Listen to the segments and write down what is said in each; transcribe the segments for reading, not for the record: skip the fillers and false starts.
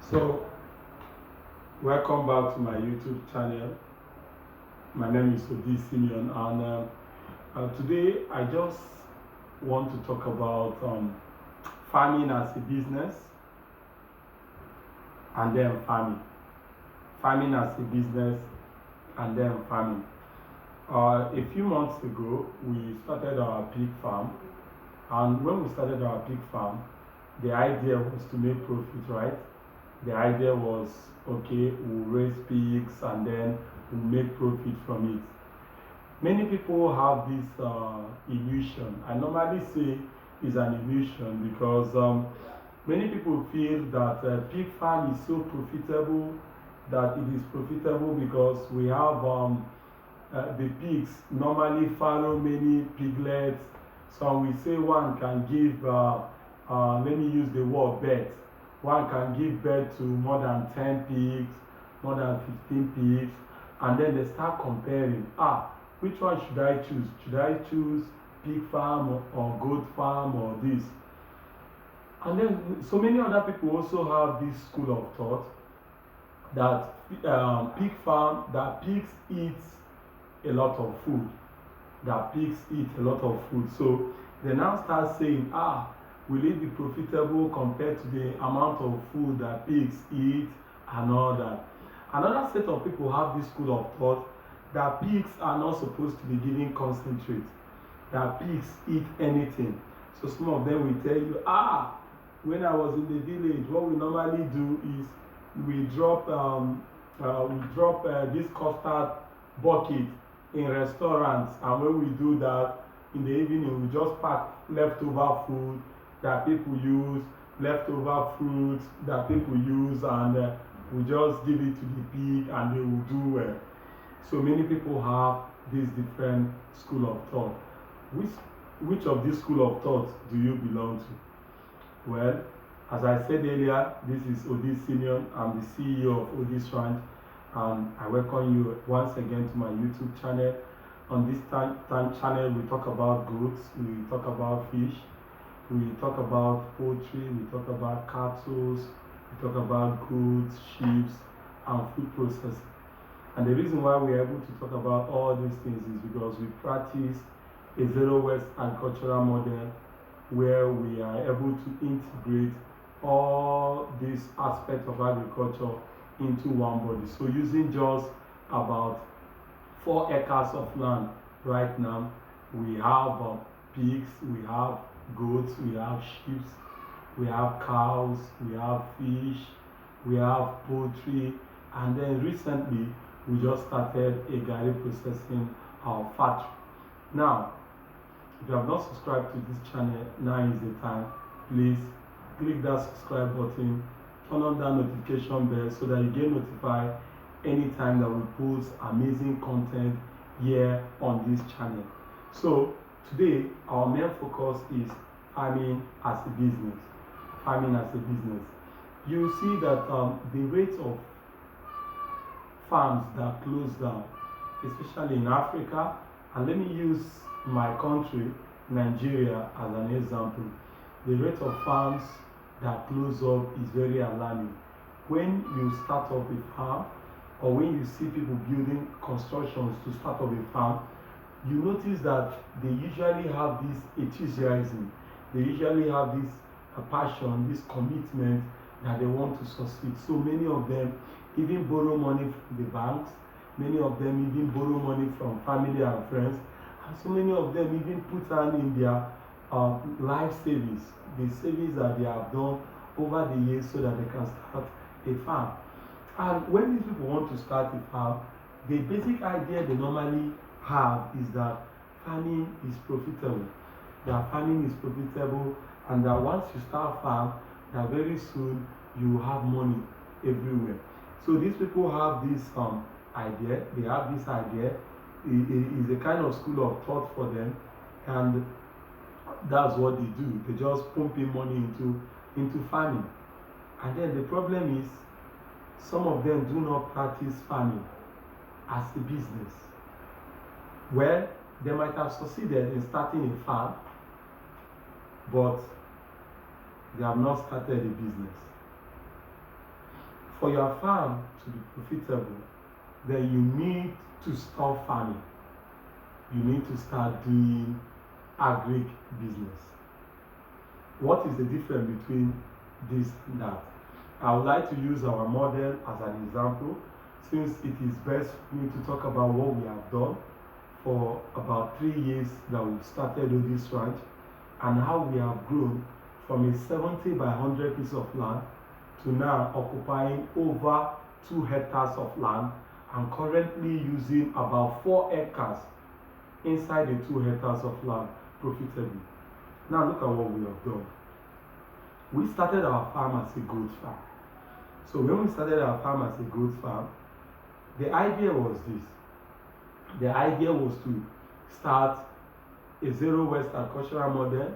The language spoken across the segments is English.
So, welcome back to my YouTube channel. My name is Odi Simeon, and today I just want to talk about farming as a business and then farming as a business and then farming. A few months ago, we started our pig farm, and when we started our pig farm, the idea was to make profit, right? The idea was, okay, we'll raise pigs and then we'll make profit from it. Many people have this illusion. I normally say it's an illusion because many people feel that pig farm is so profitable, that it is profitable because we have the pigs normally follow many piglets. So we say one can give, let me use the word birth. One can give birth to more than 10 pigs, more than 15 pigs, and then they start comparing. Which one should I choose? Should I choose pig farm or goat farm or this? And then so many other people also have this school of thought that pig farm, that pigs eat a lot of food, that pigs eat a lot of food. So they now start saying, will it be profitable compared to the amount of food that pigs eat and all that? Another set of people have this school of thought that pigs are not supposed to be given concentrate, that pigs eat anything. So some of them will tell you, when I was in the village, what we normally do is we drop this custard bucket in restaurants, and when we do that in the evening, we just pack leftover food that people use, leftover fruits that people use, and we just give it to the pig and they will do well. So many people have this different school of thought. Which of these school of thought do you belong to? Well, as I said earlier, this is Odi Simeon. I'm the CEO of Odi's Ranch, and I welcome you once again to my YouTube channel. On this channel, we talk about goats, we talk about fish, we talk about poultry, we talk about cattle, we talk about goods, sheep, and food processing. And the reason why we are able to talk about all these things is because we practice a zero-waste agricultural model where we are able to integrate all these aspects of agriculture into one body. So using just about 4 acres of land right now, we have pigs, we have goats, we have sheep, we have cows, we have fish, we have poultry, and then recently we just started a garri processing factory. Now, if you have not subscribed to this channel, now is the time. Please click that subscribe button, turn on that notification bell so that you get notified anytime that we post amazing content here on this channel. So today our main focus is farming as a business. Farming as a business. You see that the rate of farms that close down, especially in Africa, and let me use my country, Nigeria, as an example. The rate of farms that close up is very alarming. When you start up a farm, or when you see people building constructions to start up a farm, you notice that they usually have this enthusiasm, they usually have this passion, this commitment that they want to succeed. So many of them even borrow money from the banks, many of them even borrow money from family and friends, and so many of them even put on in their life savings, the savings that they have done over the years so that they can start a farm. And when these people want to start a farm, the basic idea they normally have is that farming is profitable. That farming is profitable, and that once you start farm, that very soon you have money everywhere. So these people have this idea, they have this idea, it is a kind of school of thought for them, and that's what they do. They just pump in money into farming. And then the problem is, some of them do not practice farming as a business. Well, they might have succeeded in starting a farm, but they have not started a business. for your farm to be profitable, then you need to stop farming. You need to start doing agric business. What is the difference between this and that? I would like to use our model as an example, since it is best for me to talk about what we have done for about 3 years that we've started with this ranch, and how we have grown from a 70 by 100 piece of land to now occupying over 2 hectares of land, and currently using about 4 acres inside the 2 hectares of land profitably. Now look at what we have done. We started our farm as a goat farm. So when we started our farm as a goat farm, the idea was this. The idea was to start a zero waste agricultural model,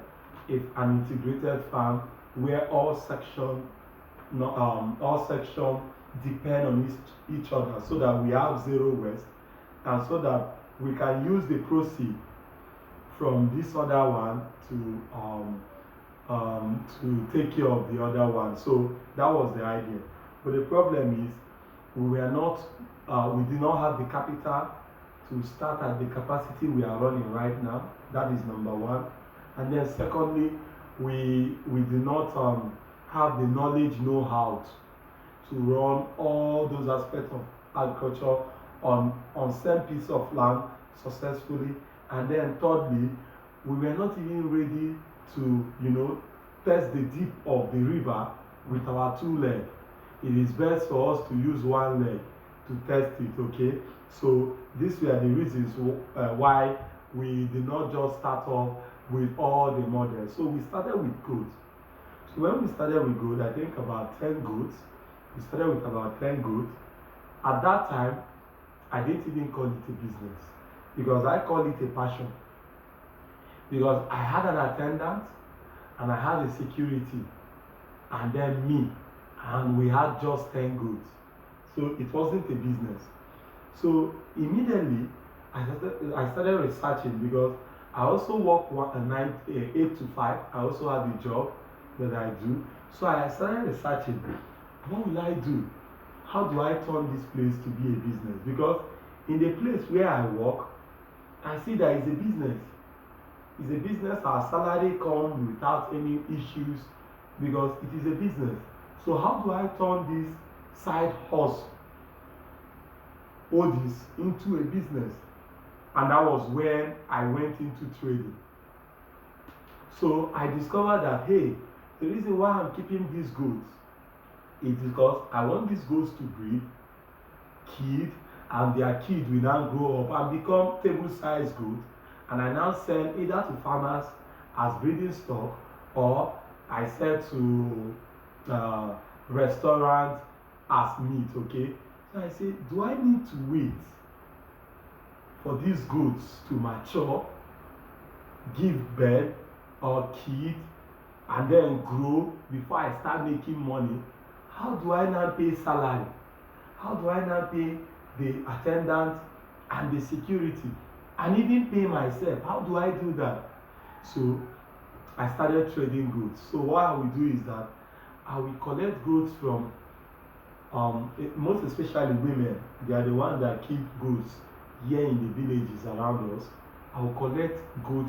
if an integrated farm where all section depend on each other, so that we have zero waste, and so that we can use the proceed from this other one to take care of the other one. So that was the idea. But the problem is we did not have the capital to start at the capacity we are running right now. That is number one. And then secondly, we did not have the knowledge, know-how to run all those aspects of agriculture on same piece of land successfully. And then thirdly, we were not even ready to test the depth of the river with our 2 legs. It is best for us to use 1 leg to test it, okay? So these were the reasons why we did not just start off with all the models. So we started with goats. So when we started with goats, I think about 10 goats. We started with about 10 goats. At that time, I didn't even call it a business, because I call it a passion. Because I had an attendant, and I had a security, and then me, and we had just 10 goats. So it wasn't a business. So immediately I started researching, because I also work 8 to 5. I also have a job that I do. So I started researching, what will I do? How do I turn this place to be a business? Because in the place where I work, I see that it's a business. It's a business. Our salary comes without any issues, because it is a business. So how do I turn this side hustle, all this, into a business? And that was when I went into trading. So I discovered that, hey, the reason why I'm keeping these goats is because I want these goats to breed, kid, and their kid will now grow up and become table-sized goats. And I now sell either to farmers as breeding stock, or I sell to restaurants as meat, okay? So I say, do I need to wait for these goats to mature, give birth or kid, and then grow before I start making money? How do I now pay salary? How do I now pay the attendant and the security, and even pay myself? How do I do that? So I started trading goods. So what I will do is that I will collect goods from most especially women. They are the ones that keep goods here in the villages around us. I will collect goods